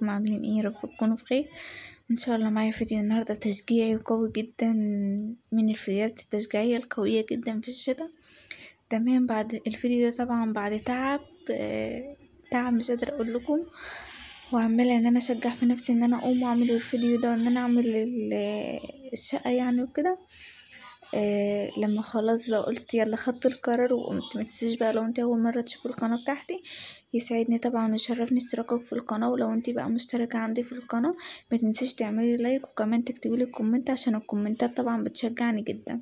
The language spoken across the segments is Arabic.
ازيكم عاملين ايه؟ يا رب تكونوا بخير. ان شاء الله معايا فيديو النهارده تشجيعي وقوي جدا، من الفيديوهات التشجيعيه القويه جدا في الشتاء. تمام، بعد الفيديو ده طبعا بعد تعب مش قادره اقول لكم، وعماله ان انا اشجع في نفسي ان انا اقوم واعمل الفيديو ده وان انا اعمل الشقه يعني وكده. لما خلاص بقى قلت يلا خدت القرار وقمت. متنسيش بقى لو انت اول مرة تشوفوا القناة بتاعتي يسعدني طبعا ويشرفني اشتراكك في القناة، ولو انت بقى مشتركة عندي في القناة متنسيش تعملي لايك وكمان تكتبيلي كومنت عشان الكومنتات طبعا بتشجعني جدا.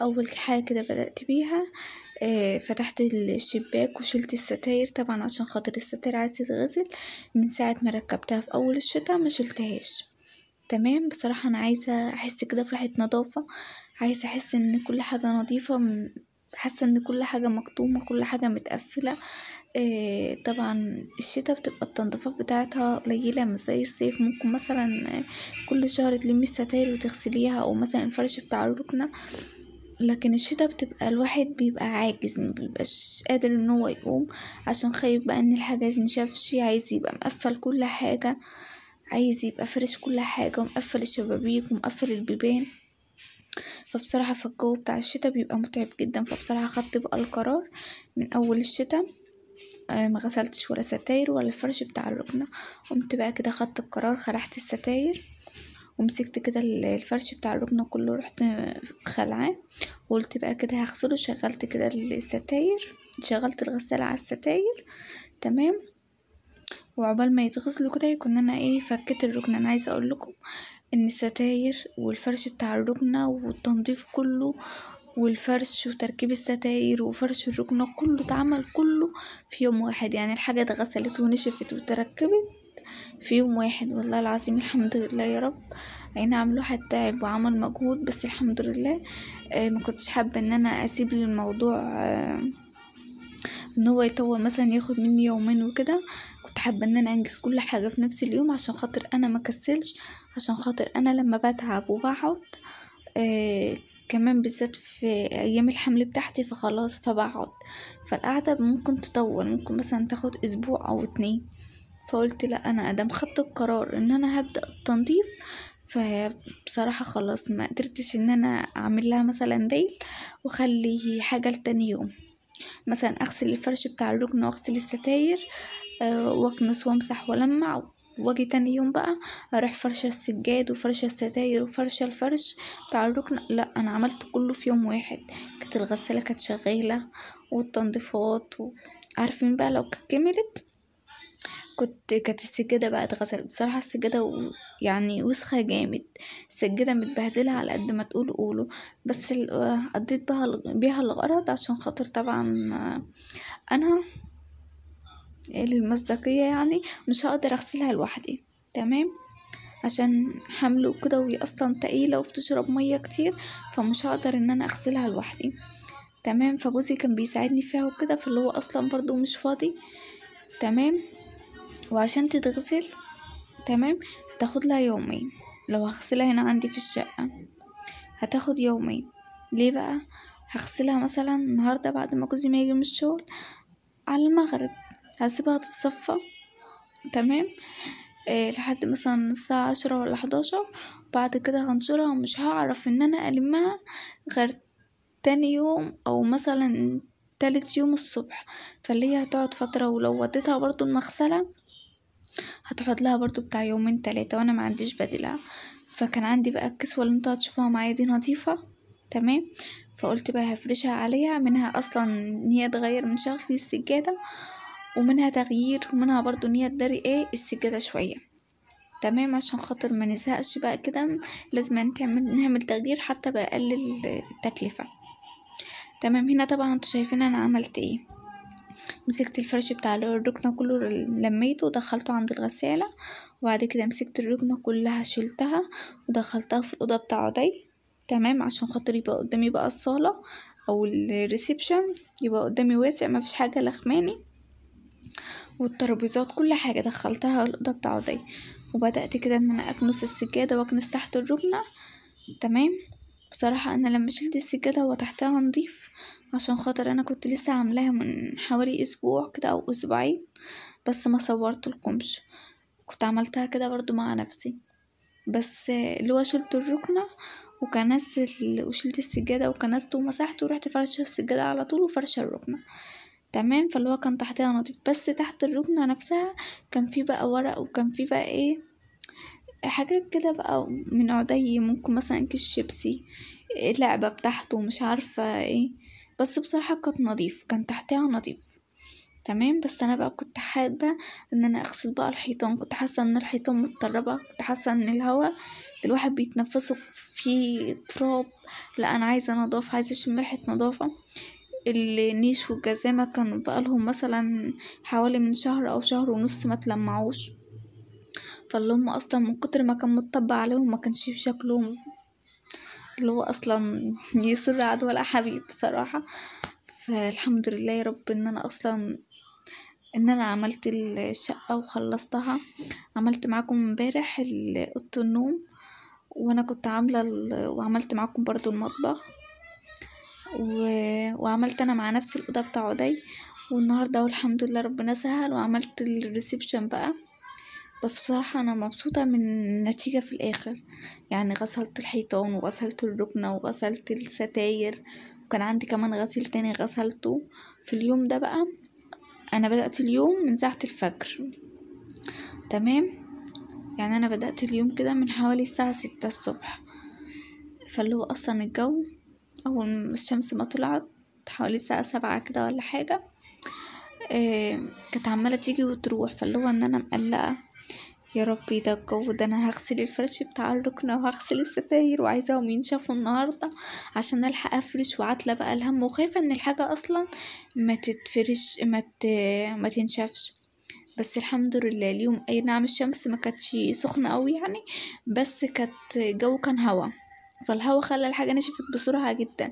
اول حاجة كده بدأت بيها فتحت الشباك وشلت الستاير طبعا عشان خاطر الستاير عايزة تتغسل من ساعة ما ركبتها في اول الشتاء ما شلتهاش. تمام، بصراحة انا عايزة احس كده بريحة نظافة، عايزة احس ان كل حاجة نظيفة، حاسة ان كل حاجة مكتومة، كل حاجة متقفلة. طبعا الشتا بتبقى التنظيفات بتاعتها قليلة مش زي الصيف، ممكن مثلا كل شهر تلمي الستاير وتغسليها او مثلا الفرش بتاع الركنة. لكن الشتا بتبقى الواحد بيبقى عاجز، مبيبقاش قادر ان هو يقوم عشان خايف بقى ان الحاجة تنشفش، عايز يبقى مقفل كل حاجة، عايز يبقى فرش كل حاجة ومقفل الشبابيك ومقفل البيبان. فبصراحة في الجو بتاع الشتاء بيبقى متعب جدا، فبصراحة خدت بقى القرار من اول الشتاء ما غسلتش ولا ستاير ولا الفرش بتاع الركنة. قمت بقى كده خدت القرار، خلعت الستاير ومسكت كده الفرش بتاع الركنة كله، رحت خلعاه وقلت بقى كده هغسله. شغلت كده الستاير، شغلت الغسالة على الستاير. تمام، وعقبال ما يتغسلوا كده يكون انا فكيت الركنة. انا عايزة اقول لكم ان الستاير والفرش بتاع الركنة والتنظيف كله والفرش وتركيب الستاير وفرش الركنة كله اتعمل كله في يوم واحد، يعني الحاجة اتغسلت ونشفت وتركبت في يوم واحد. والله العظيم الحمد لله يا رب. اي نعم الواحد تعب وعمل مجهود بس الحمد لله. ما كنتش حابة ان انا اسيب الموضوع ان هو يطول مثلا ياخد مني يومين وكده. كنت حابة ان انا انجز كل حاجة في نفس اليوم عشان خاطر انا مكسلش، عشان خاطر انا لما بتعب وبقعد كمان بالذات في ايام الحمل بتاعتي فخلاص فبقعد، فالقعدة ممكن تطول، ممكن مثلا تاخد اسبوع او 2. فقلت لا، انا ادام خدت القرار ان انا هبدأ التنظيف فبصراحة خلاص ما قدرتش ان انا اعمل لها مثلا ديل وخلي حاجة لتاني يوم، مثلا اغسل الفرش بتاع الركن واغسل الستاير واكنس وامسح ولمع، واجي تاني يوم بقى اروح فرشة السجاد وفرشة الستاير وفرشة الفرش بتاع الركن. لا، انا عملت كله في يوم واحد. كانت الغسالة كانت شغالة والتنظيفات عارفين بقى لو كملت كانت السجادة بقى اتغسلت. بصراحة السجادة يعني وسخة جامد، السجادة متبهدلة على قد ما تقولوا قولوا، بس قضيت بيها الغرض عشان خاطر طبعا انا للمصداقية يعني مش هقدر اغسلها لوحدي. تمام، عشان حمل وكده وهي اصلا تقيلة وبتشرب مية كتير فمش هقدر ان انا اغسلها لوحدي. تمام، فجوزي كان بيساعدني فيها وكده، فاللي هو اصلا برضو مش فاضي. تمام، وعشان تتغسل تمام هتاخد لها يومين، لو هغسلها هنا عندي في الشقة هتاخد يومين. ليه بقى؟ هغسلها مثلا النهاردة بعد ما جوزي ما يجي من الشغل على المغرب، هسيبها تتصفى. تمام، لحد مثلا الساعة 10 ولا 11، بعد كده هنشرها ومش هعرف ان انا المها غير تاني يوم او مثلا تالت يوم الصبح، فاللي هي هتقعد فترة. ولو وديتها برضو المغسلة هتقعد لها برضو بتاع يومين 3 وانا ما عنديش بديلها. فكان عندي بقى الكسوة اللي انتوا هتشوفوها معايا دي نظيفة. تمام، فقلت بقى هفرشها عليها، منها اصلا ان هي تغير من شكل السجادة ومنها تغيير ومنها برضو ان هي تداري السجادة شوية. تمام، عشان خاطر ما نزهقش بقى كده لازم نعمل تغيير حتى بأقل التكلفة. تمام، هنا طبعا انتوا شايفين انا عملت مسكت الفرش بتاع الركنة كله لميته ودخلته عند الغسالة، وبعد كده مسكت الركنة كلها شلتها ودخلتها في الأوضة بتاع عدي. تمام، عشان خاطر يبقى قدامي بقى الصالة او الريسبشن يبقى قدامي واسع مفيش حاجة لخماني، والترابيزات كل حاجة دخلتها الأوضة بتاع عدي. وبدأت كده ان انا اكنس السجادة واكنس تحت الركنة. تمام، بصراحة انا لما شلت السجادة وتحتها نضيف عشان خاطر انا كنت لسه عاملاها من حوالي اسبوع كده او اسبوعين، بس ما صورت لكمش. كنت عملتها كده برضو مع نفسي، بس اللي هو شلت الركنة وكنست وشلت السجادة وكنست ومسحت ورحت فرشة السجادة على طول وفرشة الركنة. تمام. فاللي هو كان تحتها نضيف، بس تحت الركنة نفسها كان في بقى ورق، وكان في بقى ايه حاجات كده بقى من عدي، ممكن مثلا كيس شيبسي، لعبة بتاعته، مش عارفة ايه. بس بصراحة كانت نضيف، كان تحتها نضيف. تمام. بس انا بقى كنت حابة ان انا اغسل بقى الحيطان، كنت حاسة ان الحيطان متطربة، كنت حاسة ان الهواء الواحد بيتنفسه فيه تراب. لا انا عايزة نظافة، عايزة اشم ريحة نظافة. النيش والجزامة كانوا بقالهم مثلا حوالي من شهر او شهر ونص ما تلمعوش، فاللي هم اصلا من كتر ما كان متطبع عليهم ما كانش في شكلهم اللي هو اصلا يسر عدو ولا حبيب بصراحة. فالحمد لله يا رب ان انا اصلا ان انا عملت الشقة وخلصتها. عملت معاكم امبارح اوضة النوم، وانا كنت عاملة وعملت معاكم برضو المطبخ، وعملت انا مع نفسي الأوضة بتاع عدي. والنهاردة والحمد لله ربنا سهل وعملت الريسبشن بقى. بس بصراحة انا مبسوطة من النتيجة في الاخر. يعني غسلت الحيطان وغسلت الركنة وغسلت الستاير، وكان عندي كمان غسيل تاني غسلته في اليوم ده بقى. انا بدأت اليوم من ساعة الفجر. تمام. يعني انا بدأت اليوم كده من حوالي الساعة 6 الصبح. فاللي هو اصلا الجو اول ما الشمس ما طلعت حوالي الساعة 7 كده ولا حاجة، كانت عمالة تيجي وتروح. فاللي هو ان انا مقلقة، يا ربي ده الجو ده، انا هغسل الفرش بتاع الركنة وهغسل الستاير وعايزاهم ينشفوا النهاردة عشان الحق افرش، وعاتلة بقى الهم وخايفة ان الحاجة اصلا ما تتفرش ما تنشفش. بس الحمد لله اليوم اي نعم الشمس ما كانتش سخنة قوي يعني، بس كانت الجو كان هوا، فالهوا خلى الحاجة نشفت بسرعة جدا.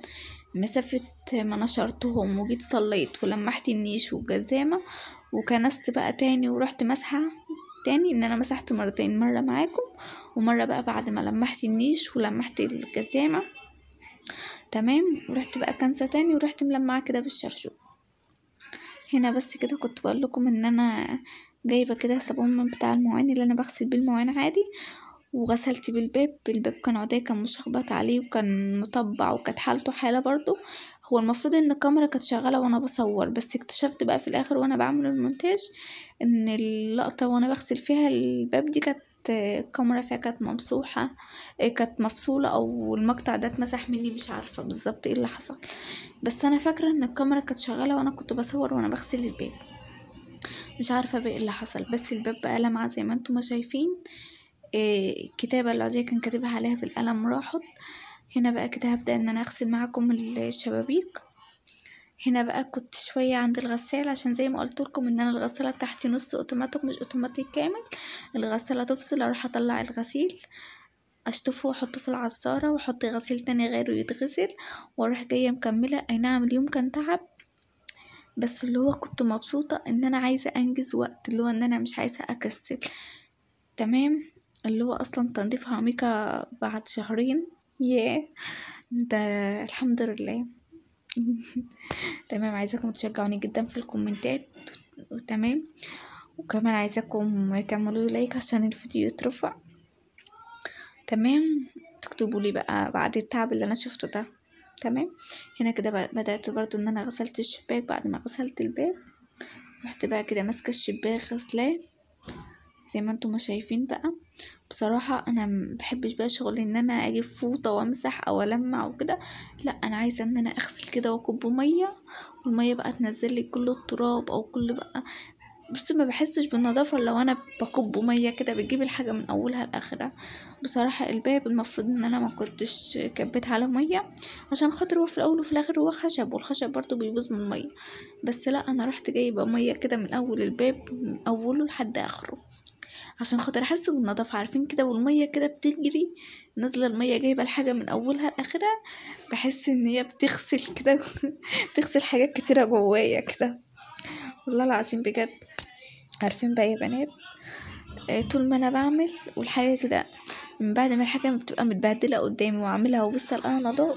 مسافة ما نشرتهم وجيت صليت ولمحت النيش والجزامة وكنست بقى تاني ورحت مسحة تاني. ان انا مسحت مرتين، مرة معاكم ومرة بقى بعد ما لمحت النيش ولمحت الجزامة. تمام. ورحت بقى كنسة تاني ورحت ملمعة كده بالشرشوب هنا. بس كده كنت بقول لكم ان انا جايبه كده صابون من بتاع المواعين اللي انا بغسل بيه المواعين عادي، وغسلت الباب كان عادي، كان مشخبط عليه وكان مطبع وكانت حالته حاله برضو. هو المفروض ان الكاميرا كانت شغاله وانا بصور، بس اكتشفت بقى في الاخر وانا بعمل المونتاج ان اللقطه وانا بغسل فيها الباب دي كانت الكاميرا فيها كانت ممسوحه، كانت مفصوله، او المقطع ده اتمسح مني، مش عارفه بالظبط ايه اللي حصل. بس انا فاكره ان الكاميرا كانت شغاله وانا كنت بصور وانا بغسل الباب، مش عارفه بقى ايه اللي حصل. بس الباب بقى لمعه زي ما انتم ما شايفين. الكتابه اللي عادية كان كاتبها عليها بالقلم راحت. هنا بقى كده هبدا ان انا اغسل معاكم الشبابيك. هنا بقى كنت شويه عند الغسال، عشان زي ما قلت لكم ان انا الغساله بتاعتي نص اوتوماتيك مش اوتوماتيك كامل. الغساله تفصل اروح اطلع الغسيل اشطفه واحطه في العصاره واحط غسيل تاني غيره يتغسل واروح جايه مكمله. اي نعم اليوم كان تعب، بس اللي هو كنت مبسوطة ان انا عايزة انجز وقت، اللي هو ان انا مش عايزة اكسل. تمام. اللي هو اصلا تنظيف عميقة بعد شهرين، ياه ده الحمد لله. تمام. عايزاكم تشجعوني جدا في الكومنتات. تمام. وكمان عايزاكم تعملوا لايك عشان الفيديو يترفع. تمام. تكتبوا لي بقى بعد التعب اللي انا شفته ده. تمام. هنا كده بدأت برضو ان انا غسلت الشباك. بعد ما غسلت الباب رحت بقى كده ماسكه الشباك غسلاه زي ما انتم ما شايفين بقى. بصراحه انا مبحبش بقى شغل ان انا اجيب فوطه وامسح او المع وكده، لا انا عايزه ان انا اغسل كده واكب ميه، والميه بقى تنزل لي كل التراب او كل بقى. بس ما بحسش بالنظافه لو انا بكب ميه كده بتجيب الحاجه من اولها لاخرها. بصراحه الباب المفروض ان انا ما كنتش كبيت على ميه، عشان خاطر هو في الاول وفي الاخر هو خشب، والخشب برضو بيبوظ من الميه. بس لا انا رحت جايبه ميه كده من اول الباب من اوله لحد اخره عشان خاطر احس بالنظافه. عارفين كده والميه كده بتجري نازله الميه جايبه الحاجه من اولها لاخرها، بحس ان هي بتغسل كده بتغسل حاجات كتيره جوايا كده، والله العظيم بجد. عارفين بقى يا بنات، طول ما انا بعمل والحاجه كده من بعد ما الحاجه بتبقى متبهدله قدامي واعملها وبص الاقيها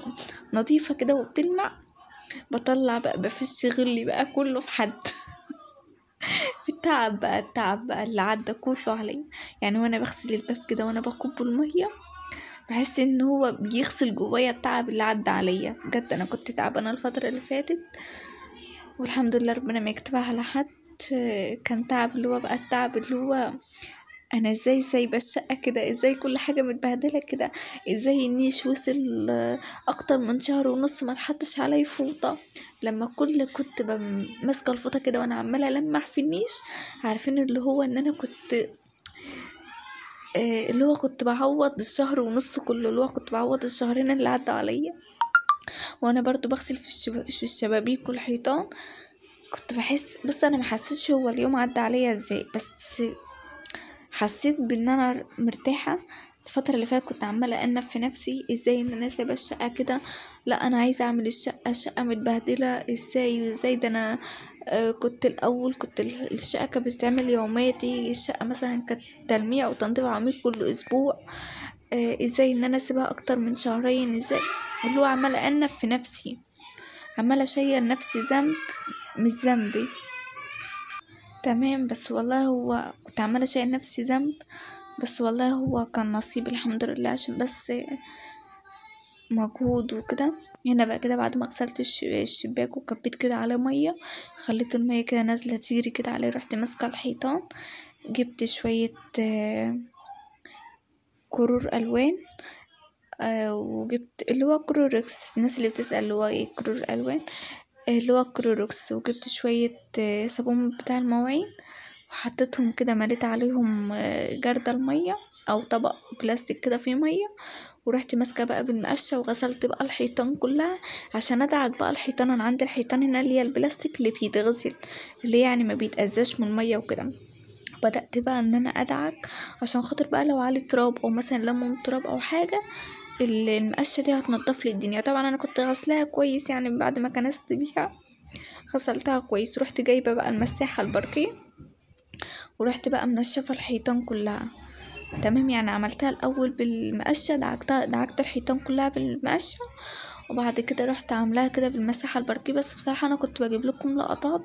نظيفه كده وبتلمع، بطلع بقى بفش غلي بقى كله في حد. في التعب بقى اللي عدى كله عليا. يعني وانا بغسل الباب كده وانا بكب الميه، بحس ان هو بيغسل جوايا التعب اللي عدى عليا. بجد انا كنت تعبانه الفتره اللي فاتت، والحمد لله ربنا ما يكتبها على حد. كان تعب اللي هو بقى التعب اللي هو انا ازاي سايبه الشقه كده، ازاي كل حاجه متبهدله كده، ازاي النيش وصل اكتر من شهر ونص ما تحطش عليه فوطه. لما كنت ماسكه الفوطه كده وانا عماله المح في النيش، عارفين اللي هو ان انا كنت اللي هو كنت بعوض الشهر ونص كله، اللي هو كنت بعوض الشهرين اللي عدوا عليا. وانا برضو بغسل في الشبابيك والحيطان. كنت بحس، بس انا ما حسيتش هو اليوم عدى عليا ازاي، بس حسيت بان انا مرتاحه. الفتره اللي فاتت كنت عماله انب في نفسي ازاي ان انا سايبه الشقه كده، لا انا عايزه اعمل الشقه متبهدله ازاي وازاي ده. انا كنت الاول الشقه كانت بتتعمل يومياتي، الشقه مثلا كانت تلميع وتنظيف عميق كل اسبوع. ازاي ان انا اسيبها اكتر من شهرين، ازاي اللي هو عماله انب في نفسي، عماله اشيل نفسي ذنب مش ذنبي. تمام، بس والله هو كنت عماله اشيل نفسي ذنب، بس والله هو كان نصيب الحمد لله، عشان بس مجهود وكده. هنا بقى كده بعد ما غسلت الشباك وكبيت كده على ميه، خليت الميه كده نازله تجري كده عليه، رحت ماسكه الحيطان، جبت شويه كرور الوان، وجبت اللي هو كروركس. الناس اللي بتسأل اللي هو ايه كرور الوان، اللي هو كروركس. وجبت شويه صابون بتاع المواعين، وحطيتهم كده، مليت عليهم جردل الميه او طبق بلاستيك كده فيه ميه، ورحت ماسكه بقى بالمقشه وغسلت بقى الحيطان كلها عشان ادعك بقى الحيطان. انا عندي الحيطان هنا اللي هي البلاستيك اللي بيتغسل، اللي يعني ما بيتأذاش من الميه وكده. بدأت بقى ان انا ادعك عشان خاطر بقى لو عليه تراب او مثلا لمم تراب او حاجه، المقشه دي هتنضف لي الدنيا. طبعا انا كنت غسلاها كويس يعني، بعد ما كنست بيها غسلتها كويس. رحت جايبه بقى المساحه البرقيه، ورحت بقى منشفه الحيطان كلها. تمام، يعني عملتها الاول بالمقشه، دعكت الحيطان كلها بالمقشه، وبعد كده رحت عاملاها كده بالمساحه البرقيه. بس بصراحه انا كنت بجيب لكم لقطات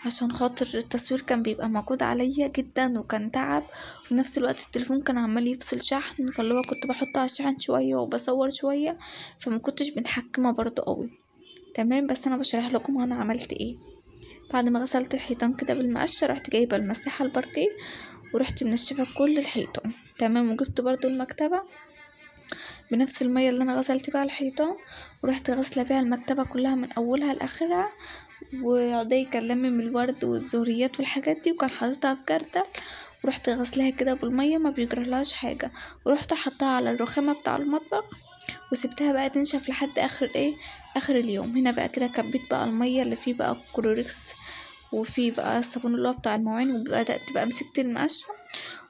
عشان خاطر التصوير كان بيبقى مجهود عليا جدا وكان تعب، وفي نفس الوقت التليفون كان عمال يفصل شحن، فاللي هو كنت بحطه على الشحن شويه وبصور شويه، فما كنتش متحكمه برضو قوي. تمام، بس انا بشرح لكم انا عملت ايه. بعد ما غسلت الحيطان كده بالمقشه، رحت جايبه المساحه البرقيه ورحت منشفه كل الحيطان. تمام، وجبت برضو المكتبه بنفس المية اللي انا غسلت بيها الحيطان، ورحت غسله بيها المكتبه كلها من اولها لاخرها. وعودي كان لمم الورد والزهريات والحاجات دي، وكان حاططها في جردل، ورحت غسلها كده بالميه ما بيجرالهاش حاجه، ورحت حطها على الرخامه بتاع المطبخ، وسبتها بقى تنشف لحد اخر اليوم. هنا بقى كده كبيت بقى الميه اللي فيه بقى كلوركس، وفيه بقى الصابون اللي هو بتاع المواعين، وبدأت بقى مسكت المقشه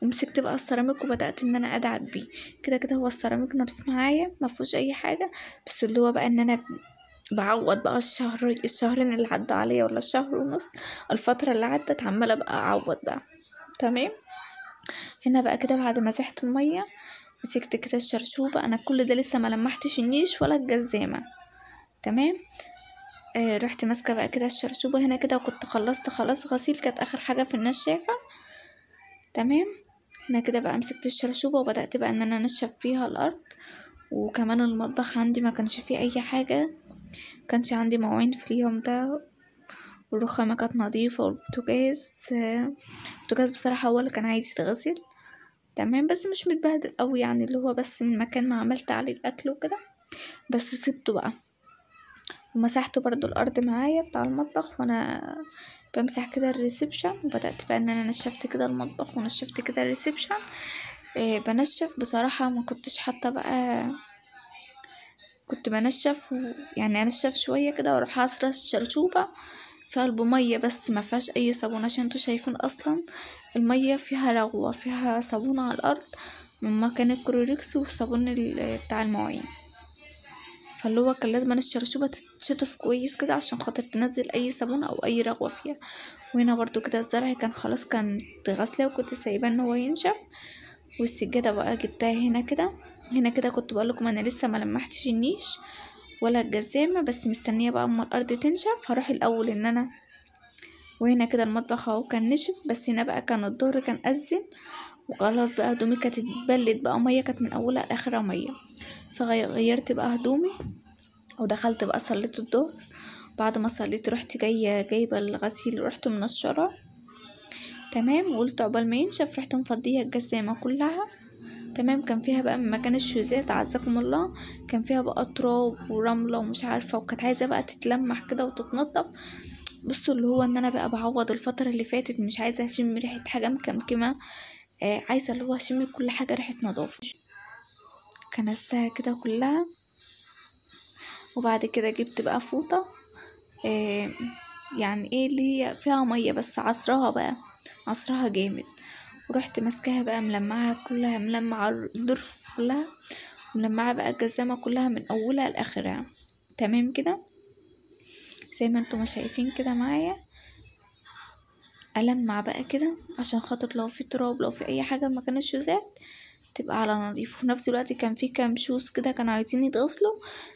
ومسكت بقى السيراميك وبدأت ان انا ادعك بيه. كده كده هو السيراميك نضيف معايا ما فيهوش اي حاجه، بس اللي هو بقى ان انا بعوض بقى الشهرين اللي عدوا عليا ولا الشهر ونص، الفتره اللي عدت عماله بقى اعوض بقى. تمام، هنا بقى كده بعد ما مسحت الميه، مسكت كده الشرشوبه. انا كل ده لسه ما لمحتش النيش ولا الجزامه. تمام، رحت ماسكه بقى كده الشرشوبه هنا كده، وكنت خلصت خلاص غسيل، كانت اخر حاجه في النشافه. تمام، هنا كده بقى مسكت الشرشوبة وبدأت بقى ان انا انشف فيها الارض. وكمان المطبخ عندي ما كانش فيه اي حاجة، كانش عندي مواعين في اليوم ده، والرخامة كانت نظيفة، والبوتاجاز بصراحة هو اللي كان عايز يتغسل. تمام، بس مش متبهدل قوي يعني، اللي هو بس من مكان ما عملت عليه الاكل وكده، بس سبته بقى. ومسحت برضو الارض معايا بتاع المطبخ وانا بمسح كده الريسبشن، وبدأت بقى ان انا نشفت كده المطبخ ونشفت كده الريسبشن. بنشف بصراحة، ما كنتش حاطة بقى، كنت بنشف يعني انشف شوية كده واروح عصرة الشرشوبة في قلب مية بس ما فيهاش اي صابون، عشان انتوا شايفين اصلا المية فيها رغوة، فيها صابون على الارض من مكان الكلوركس والصابون بتاع المواعين. فاللي هو كان لازم الشرشوبة تتشطف كويس كده عشان خاطر تنزل اي صابون او اي رغوة فيها. وهنا برضو كده الزرع كان خلاص، كان غسله وكنت سايباه ان هو ينشف. والسجادة بقى جبتها هنا كده كنت بقولكم انا لسه ما لمحتش النيش ولا الجزامة، بس مستنية بقى اما الارض تنشف. هروح الاول ان انا وهنا كده المطبخ اهو كان نشف، بس هنا بقى كان الظهر كان أذن وخلاص بقى هدومي كانت اتبلت بقى مية، كانت من اولها لاخرها مية. فغيرت بقى هدومي ودخلت بقى صليت الظهر. بعد ما صليت رحت جايبه الغسيل، رحت منشرة تمام، وقلت عقبال ما ينشف رحت مفضيه الجسامة كلها تمام. كان فيها بقى من مكان الشوزات عزكم الله، كان فيها بقى تراب ورملة ومش عارفة، وكانت عايزة بقى تتلمح كده وتتنضف. بصوا اللي هو ان انا بقى بعوض الفترة اللي فاتت، مش عايزة اشم ريحة حاجة مكمكمة، عايزة اللي هو اشم كل حاجة ريحة نظافة. كنستها كده كلها، وبعد كده جبت بقى فوطة يعني ايه اللي هي فيها مية بس عصرها بقى، عصرها جامد، ورحت ماسكاها بقى ملمعها كلها، ملمعة الضرف كلها، ملمعة بقى الجزامة كلها من اولها لاخرها تمام كده زي ما انتم شايفين كده معايا. ألمع بقى كده عشان خاطر لو في تراب لو في اي حاجة مكان الشوزات تبقى على نظيف. وفي نفس الوقت كان في كام شوز كده كانوا عايزين يتغسلوا،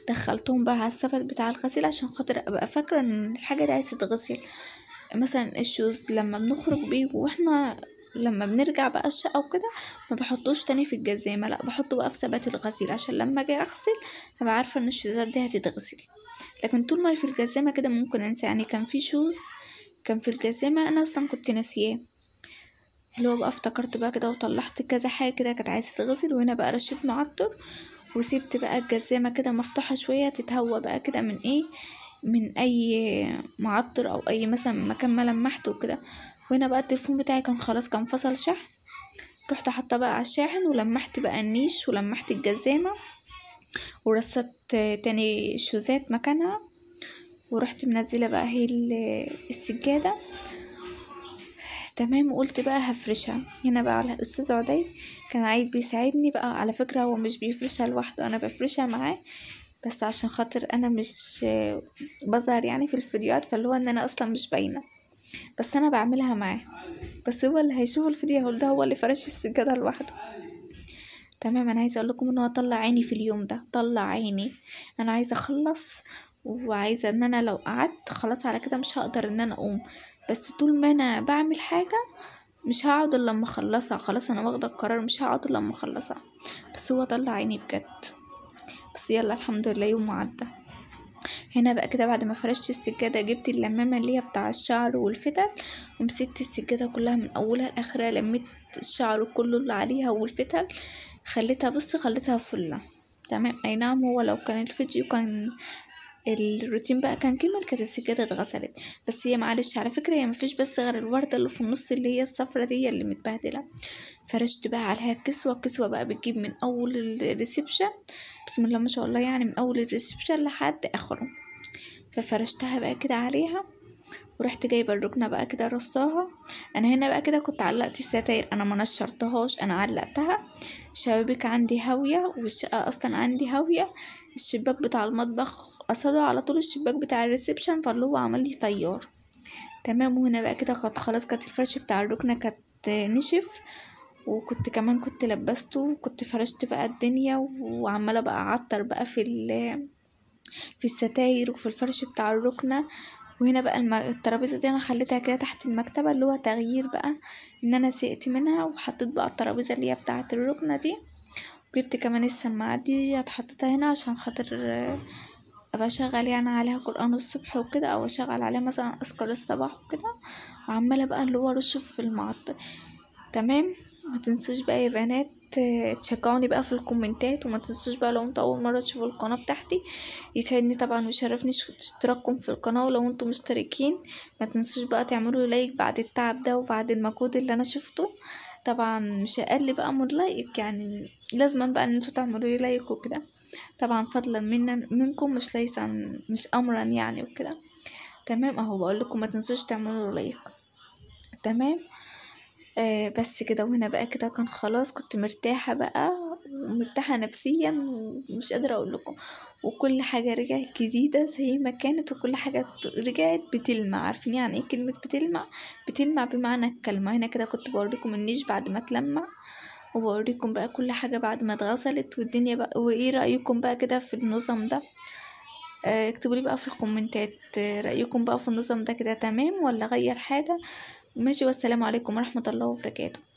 دخلتهم بقى على السفل بتاع الغسيل عشان خاطر ابقى فاكرة ان الحاجة دي عايزة تتغسل. مثلا الشوز لما بنخرج بيه واحنا لما بنرجع بقى الشقة وكده ما بحطوش تاني في الجزامة، لا بحطه بقى في ثبات الغسيل عشان لما اجي اغسل ابقى عارفة ان الشوزات دي هتتغسل. لكن طول ما في الجزامة كده ممكن انسى. يعني كان في شوز كان في الجزامة انا اصلا كنت ناسياه، اللي هو بقى افتكرت بقى كده وطلعت كذا حاجة كده كانت عايزة تتغسل، وهنا بقى رشيت معطر وسيبت بقى الجزامة كده مفتوحة شوية تتهوى بقى كده من ايه، من اي معطر او اي مثلا مكان ما لمحته وكده. وهنا بقى التليفون بتاعي كان خلاص كان فصل شحن، رحت حاطه بقى على الشاحن ولمحت بقى النيش ولمحت الجزامة ورصت تاني الشوزات مكانها، ورحت منزلة بقى هي السجادة تمام. وقلت بقى هفرشها هنا بقى على الاستاذ عدي، كان عايز بيساعدني بقى. على فكرة هو مش بيفرشها لوحده، انا بفرشها معاه، بس عشان خاطر انا مش بظهر يعني في الفيديوهات، فاللي هو ان انا اصلا مش باينة، بس انا بعملها معاه. بس هو اللي هيشوف الفيديو هو ده هو اللي فرش السجادة لوحده تمام. انا عايزه اقول لكم ان هو طلع عيني في اليوم ده، طلع عيني. انا عايزه اخلص وعايزه ان انا لو قعدت خلاص على كده مش هقدر ان انا اقوم، بس طول ما انا بعمل حاجه مش هقعد الا لما اخلصها. خلاص انا واخده القرار مش هقعد الا لما اخلصها. بس هو طلع عيني بجد، بس يلا الحمد لله يوم عدى. هنا بقى كده بعد ما فرشت السجاده جبت اللمامه اللي هي بتاع الشعر والفتل، ومسكت السجاده كلها من اولها لاخرها، لميت الشعر كله اللي عليها والفتل، خليتها فله تمام. اي نعم هو لو كان الفيديو كان الروتين بقى كان كمل كانت السجادة اتغسلت، بس هي معلش على فكرة هي مفيش بس غير الوردة اللي في النص اللي هي الصفرة دي اللي متبهدلة. فرشت بقى عليها الكسوة بقى بتجيب من اول الريسبشن بسم الله ما شاء الله، يعني من اول الريسبشن لحد اخره. ففرشتها بقى كده عليها، ورحت جايبه الركنه بقى كده رصاها. انا هنا بقى كده كنت علقت الستاير، انا ما نشرتهاش انا علقتها. الشبابيك عندي هاويه والشقه اصلا عندي هاويه، الشباك بتاع المطبخ قصده على طول الشباك بتاع الريسبشن، فاللي هو عمل لي طيار تمام. وهنا بقى كده كانت خلاص كانت الفرش بتاع الركنه كانت نشف، وكنت كمان كنت لبسته وكنت فرشت بقى الدنيا، وعماله بقى اعطر بقى في الستاير وفي الفرش بتاع الركنه. وهنا بقى الترابيزه دي انا خليتها كده تحت المكتبه، اللي هو تغيير بقى ان انا زهقت منها، وحطيت بقى الترابيزه اللي هي بتاعه الركنه دي. وجبت كمان السماعات دي حطيتها هنا عشان خاطر ابقى اشغل يعني عليها قرآن الصبح وكده، او اشغل عليها مثلا اذكار الصباح وكده، وعماله بقى اللي هو ارش في المعطر تمام. ما تنسوش بقى يا بنات تشجعوني بقى في الكومنتات، وما تنسوش بقى لو انتوا اول مره تشوفوا القناه بتاعتي يسعدني طبعا ويشرفني اشتراككم في القناه، ولو انتوا مشتركين ما تنسوش بقى تعملوا لايك بعد التعب ده وبعد المجهود اللي انا شفته. طبعا مش اقل بقى من لايك، يعني لازما بقى ان انتوا تعملوا لي لايك وكده، طبعا فضلا منكم مش ليس مش امرا يعني وكده تمام. اهو بقول لكم ما تنسوش تعملوا لايك تمام. بس كده. وهنا بقى كده كان خلاص كنت مرتاحة بقى ومرتاحة نفسيا ومش قادرة اقول لكم، وكل حاجة رجعت جديدة زي ما كانت، وكل حاجة رجعت بتلمع. عارفين يعني ايه كلمة بتلمع؟ بتلمع بمعنى الكلمة. هنا كده كنت بوريكم النيش بعد ما تلمع، وبوريكم بقى كل حاجة بعد ما اتغسلت والدنيا بقى. وايه رأيكم بقى كده في النظام ده؟ اكتبوا لي بقى في الكومنتات رأيكم بقى في النظام ده كده تمام ولا غير حاجة. ماشي، والسلام عليكم ورحمة الله وبركاته.